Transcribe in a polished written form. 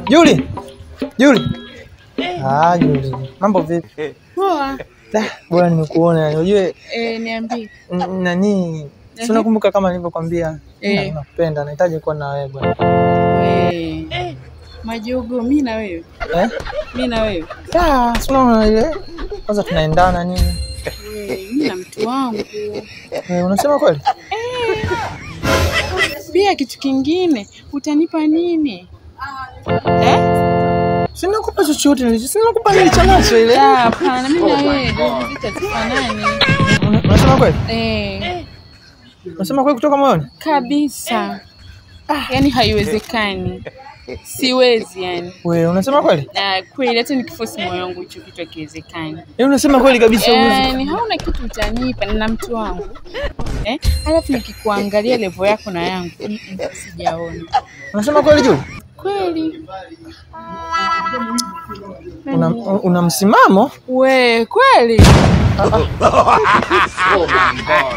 Juli. Juli. Mambo vipi? Poa. Bwana nimekuona. Unajua Niambie. Nani? Si unakumbuka kama nilivyokuambia nakupenda, nahitaji kuwa na wewe bwana. Majogo mimi na wewe. Mimi na wewe. Si unaona ile? Kwanza tunaendana nini? Mimi na mtu wangu. Unasema kweli? Pia kitu kingine, utanipa nini? Sina kupa chochote, sina kupa nilicho nacho ile. Hapana, mimi na wewe tutafanani. Unasema kweli? Unasema kweli kutoka moyoni? Kabisa. Yaani haiwezekani. Siwezi yani. Wewe unasema kweli? Kweli hata nikiforce moyo wangu hicho kitu hakiwezekani. Unasema kweli kabisa uwezi. Ni hauna kitu utanipa na mtu wangu. Alafu nikikuangalia level yako na yangu sijaona. Unasema kweli Juli? Kweli. Una msimamo? Kweli. Oh my God.